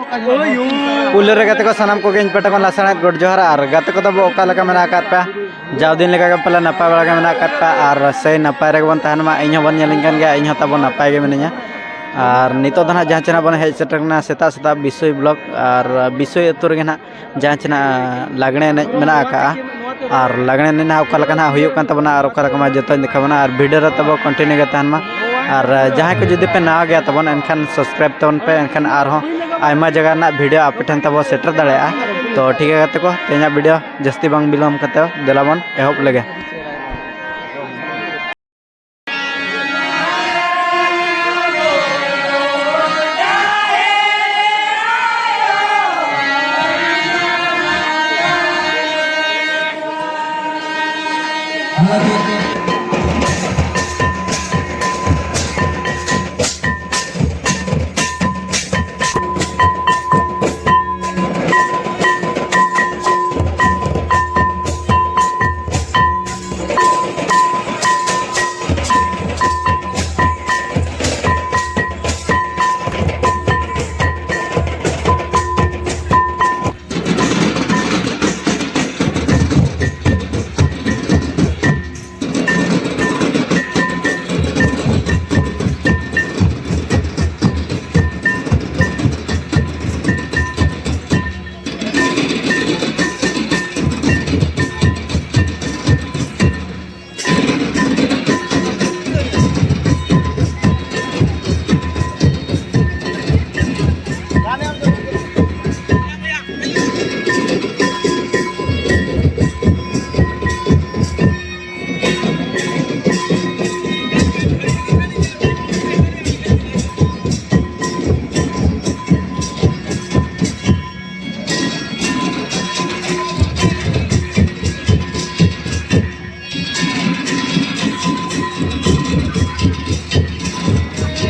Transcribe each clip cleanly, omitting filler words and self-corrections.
पुल रे गाते को सनाम को गेन पेटा को लासना गोड जोहार और गाते को तब ओका लगा मेना काट पे जाव दिन लेका पहले नपाय बड़ा मेना काट पे और सही नपाय रे बन तहन मा इन्हों बन नेलिंगन गया इन्हों तब नपाय गे मिनिया और नितो दना जहाँ चना बन हेज सेटरना सेता सेता बिसोई ब्लॉक और बिसोई अतुर गे ना जहाँ चना लागणे मेना का और लगने ना ओका लगा ना हुयुक कान तबना और ओका लगा जतो दिखाबना और वीडियो रे तब कंटिन्यू गे तहन मा और जहाँ को जुदी पे नवा गया तबन एनखान सब्सक्राइब तबन पे एनखान आरहों आयमा जगह ना वीडियो आपे ठन तब सेटर दाड़ा तो ठीक है गाते को तेना वीडियो जस्ती बांग बिलम कते देलाबन एहब लगे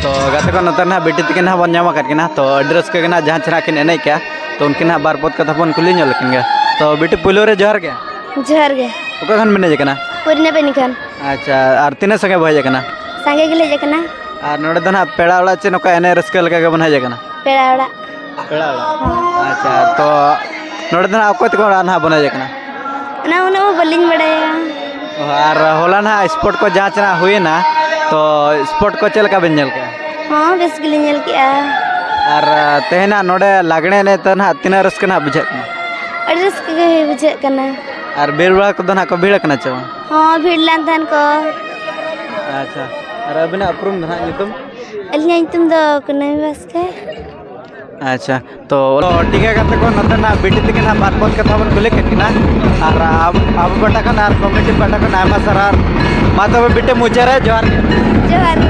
तो गाते को नतर ना बेटी तक ना बन जामा करके ना तो एड्रेस के ना जहाँ चना किन एने क्या तो उनके ना बार पद कथा बन कुली ñol किन तो बेटी पुलो रे जोहर गे ओका खन बने जकना पुरने पे निकन अच्छा और तिने संगे भय जकना संगे गेले जकना और नोडे दना पेड़ा वाला चे नोका एने रस्के लगा के बन है जकना पेड़ावड़ा अच्छा तो नोडे दना अकोत को ना बन है जकना ना उन्हें वो बलिंग बड़ाया और होला ना स्पोर्ट को जहाँ चना हुए ना तो स्पोर्ट को चल का बन के हाँ बेस गिली ñel किया और तेहना नोडे लागणे ने तो ना तिना रस्के ना बुझे एड्रेस के बुझे कना और भीड़ बड़ा को दना को भीड़ कना चो हाँ भीड़ लान थान को अच्छा और अबिना अपरूम दना नितुम अलिया तुम दो कुनाई बस के अच्छा तो ठीक है गाते को नतना बेटी तक ना बात बात कथा बन कुले कटिना और अब बटा का नार कमेटी बटा का नामा सरार माता बेटे मुझे रे जोहार जोहार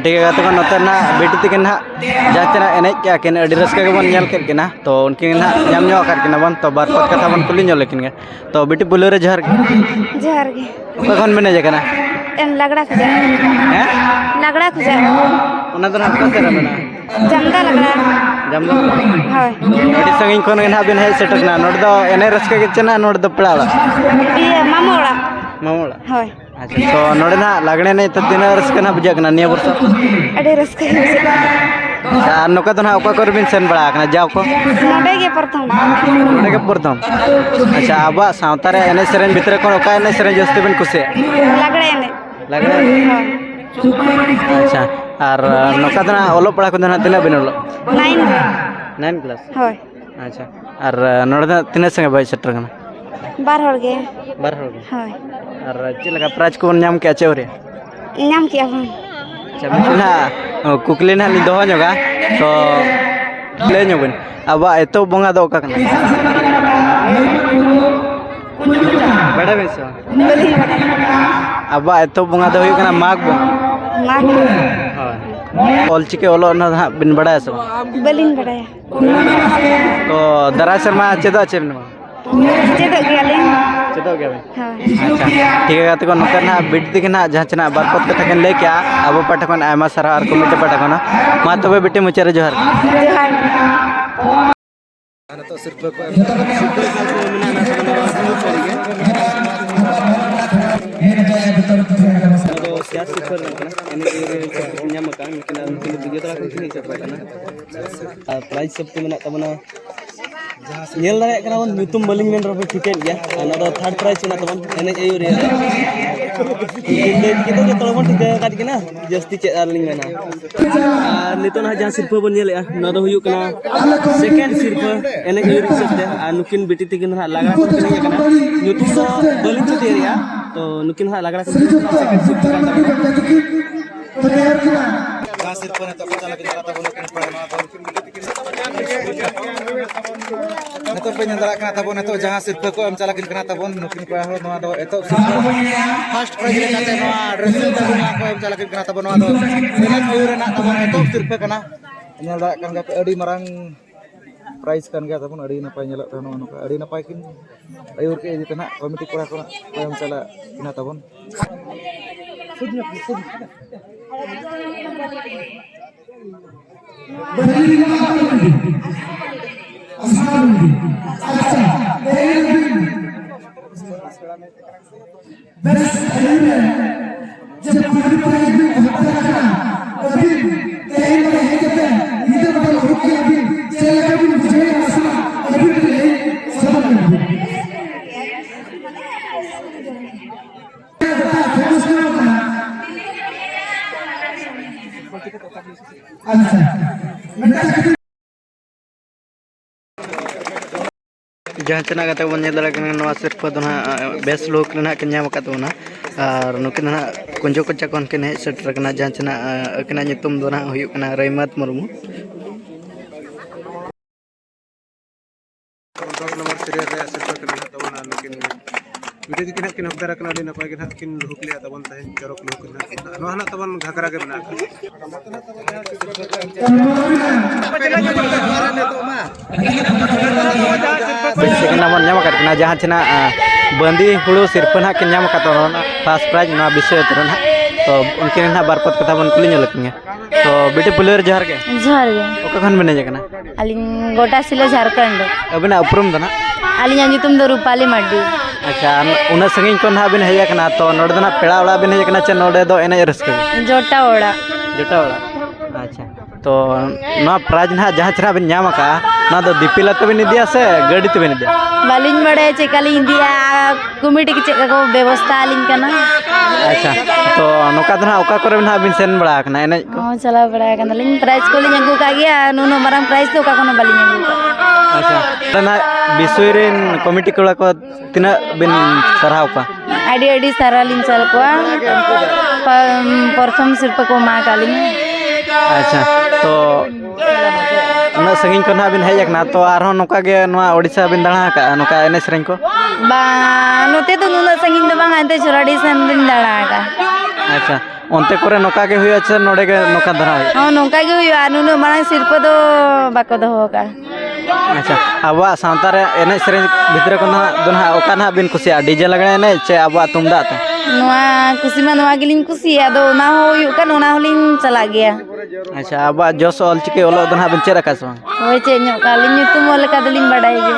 ठीक है तो नोते ना बेटी तक ना जाचना एने क्या किन अडी रस्का के बन नेल केट किना तो उनकिन ना नाम न्यो कर किना बन तो बार पत कथा बन कुली न्यो लेकिन के तो बेटी बुलेरे जहर के कखन बने जकना एम लगड़ा खुजा हैं लगड़ा खुजा ओना तो ना को सेरा मेना जमदा लगड़ा जमदा हाय अडी संगिन कोन ना बिन हे सेटक ना नोड दो एने रस्का के चना नोड दो पड़ाला ये मामोड़ा मामोला हाय अच्छा तो नोड ना लागणे ने तो तीन रस्का ना बुझकना निया वर्ष अडे रस्का आ नोका तो ना ओका कर बिन सेन बड़ा कना जाओ को नोडे के प्रथम नोडे के प्रथम अच्छा आबा सावता रे एने सेरेन भितरे कोन ओका एने सेरेन जस्ती बिन कुसे लगड़े ने लागणे अच्छा और नोका तो ना ओलो पड़ा को ना तिना बिन ओलो 9 क्लास हाय अच्छा और नोडे तिना संगे बाय सेटर कना बार होगे हाय और चिलका प्राइज को नाम के चौरे नाम क्या हम अच्छा ना कुकली ना नि दोहो जोगा तो ले ᱧᱚᱜᱵᱤᱱ ᱟᱵᱚ ᱮᱛᱚ ᱵᱚᱸᱜᱟ ᱫᱚ ᱚᱠᱟ ᱠᱟᱱᱟ ᱵᱟᱰᱟᱭ ᱵᱮᱱ ᱥᱮ ᱟᱵᱚ ᱮᱛᱚ ᱵᱚᱸᱜᱟ ᱫᱚ ᱦᱩᱭᱩᱜ ᱠᱟᱱᱟ ᱢᱟᱜᱽ ᱵᱚᱸᱜᱟ ᱦᱳᱭ ᱚᱞᱪᱤᱠᱤ ᱚᱞᱚᱜ ᱚᱱᱟ ᱫᱚ ᱦᱟᱸᱜ ᱵᱤᱱ ᱵᱟᱰᱟᱭᱟ ᱥᱮ ᱵᱟᱝ ᱵᱟᱹᱞᱤᱧ ᱵᱟᱰᱟᱭᱟ तो दाराय शर्मा चेदो चे बन चेदो गयालिन चेदो गया बन हाय अच्छा ठीक है तो नोकर ना बिट दिख ना जहां चना बारपत कथा कन ले क्या अब पाठकन आयमा सारा और कमिटी पाठकन मा तबे बेटे मुचारे जोहार जोहार तो सिर्फ को प्राइज सब के मेना तबना नेल दारे कना बन ᱧᱩᱛᱩᱢ ᱵᱟᱹᱞᱤᱧ ᱢᱮᱱ ᱨᱚᱵᱚ ᱴᱷᱤᱠᱮᱱ ᱜᱮᱭᱟ ᱚᱱᱟ ᱫᱚ ᱛᱷᱟᱨᱰ ᱯᱨᱟइज ᱠᱟᱱᱟ ᱛᱟᱵᱚᱱ ᱮᱱᱮᱡ ᱟᱹᱭᱩᱨ ᱨᱮ ᱤᱧ ᱫᱚ ᱡᱚᱛᱚ ᱵᱚᱱ ᱴᱷᱤᱠᱟᱹ ᱟᱠᱟᱫ ᱠᱤᱱᱟ ᱡᱟᱹᱥᱛᱤ ᱪᱮᱫ ᱟᱨᱞᱤᱧ ᱢᱮᱱᱟ ᱟᱨ ᱱᱤᱛᱚᱜ ᱱᱟ ᱡᱟᱦᱟᱸ ᱥᱤᱨᱯᱟᱹ ᱵᱚᱱ ᱧᱮᱞᱮᱜᱼᱟ ᱱᱚᱣᱟ ᱫᱚ ᱦᱩᱭᱩᱜ ᱠᱟᱱᱟ ᱥᱮᱠᱮন্ড ᱥᱤᱨᱯᱟᱹ ᱮᱱᱮᱡ ᱟᱹᱭᱩᱨ ᱦᱤᱥᱟᱹᱵ ᱛᱮ ᱟᱨ ᱱᱩᱠᱤᱱ ᱵᱤᱴᱤ ᱛᱤᱠᱤᱱ ᱦᱟᱸᱜ ᱞᱟᱜᱲᱟ ᱠᱚ ᱮᱱᱮᱡ ᱟᱠᱟᱱᱟ ᱧᱩᱛᱩᱢ ᱫᱚ ᱵᱟᱹᱞᱤᱧ ᱪᱮᱫᱮᱭᱟ तो नुकिन हां लगड़ा को सेकंड सिर्फ का तब सिर्फ ने तो पता लगे जाता बोलो कि पढ़ना तो नतो पे नंदरा कना तबो नतो जहां सिर्फ को एम चला किन कना तबो नुकिन को हो नवा दो एतो फर्स्ट प्राइज ले काते नवा ड्रेसिंग टेबल को एम चला किन कना तबो नवा दो एने मयूर ना तबो एतो सिर्फ कना नलदा kan ga adi marang prize kan ga तबो adi नपाय nyelak तनो नुका adi नपाय किन ayur ke di tena komiti kura kura एम चला किना तबो जहाँ चना कते बन नेल दाड़ा कना नवा सिर्फ दो ना बेस लोक रना के नाम का तोना और नुकिन ना कुंजो कच्चा कोन के ने सेटर कना जहाँ चना अकना नितुम दो ना हुयु कना रहीमत मुर्मू कंट्रोल नंबर 3 रे सेटर कना तोना नुकिन वीडियो दिखना किन हकदार कना दिन नपाय के किन लुक लिया तबन तहे चरक लुक कना नवा ना तबन घाघरा के बना नामन नाम करना जहाँ चना बंदी हुड़ू सिर्फ ना कि नाम का फर्स्ट प्राइज ना विषय तरह तो उनके ना बारपत कथा बन कुली लगे तो बेटे पुलेर जहर के ओका बने जगना अलिंग गोटा सिले झारखंड अबिना उपरुम दना अलिंग ᱧᱩᱛᱩᱢ ᱫᱚ ᱨᱩᱯᱟᱞᱤ ᱢᱟᱰᱰᱤ अच्छा उना संगिन को ना बिन हेया कना तो नोड दना पेड़ा ओड़ा बिन हेया कना चे नोडे दो एने रस्के जोटा ओड़ा अच्छा तो ना प्राइज ना जहाँ चना बिन नाम का ना तो दीपिला तो बिन दिया से गाड़ी तो बिन दिया बालिंग बड़े चेकाली इंदिया कमिटी के चेका को व्यवस्था आलिंग कना अच्छा तो नोका दना ओका करे बिन बिन सेन बड़ा कना एने को चला बड़ा कना लिंग प्राइज को लिंग को का गया नुनो मरम प्राइज तो का कोनो बालिंग को अच्छा तना बिसुइरिन कमिटी कोला को तिना बिन सरहाव का आडी आडी सारा लिंग चल को प्रथम सिर्फ को मा कालिंग अच्छा तो उना संगिन को ना बिन हेय ना तो आरो नोका गे नोआ ओडिसा बिन दाणा का नोका एने सेरेन को बा नोते तो नुना संगिन दो बांग आते छोराडी सन बिन दाणा का अच्छा onte kore noka ge huyo ache node ge noka dhana huyo हाँ नौका गे हुआ नुनो मांग सिरप दो बाको दो होगा acha abwa sawta re ene sereng bhitre ko na dona oka na bin kusia dj lagane ene che abwa tumda te नुआ कुसी मा नुआ गिलिन कुसी आदो ना हो यु का नोना होलिन चला गया acha abwa jos ol chike olo dona bin che raka so होय चे न्यो कालिन nyutum ol का दलिन बडाई गे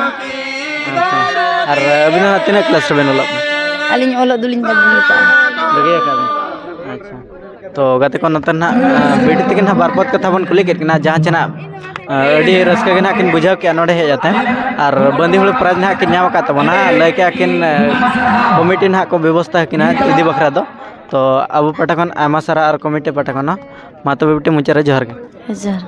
acha ar abina tina class re bin olo अलिन ओलो दुलिन बगी का lagi ka acha to gate ko natan na bedi tikin ha barpot katha bon kuli ket na jahan chena adi raska ge na kin bujhaw ke node he jate ar bandi hol prize na kin nyam ka tabona lay ke kin committee na ko ব্যবস্থা kina idi bakra do to abu patakon ama sara ar committee patakon ma to bibti muchare johar ge हजार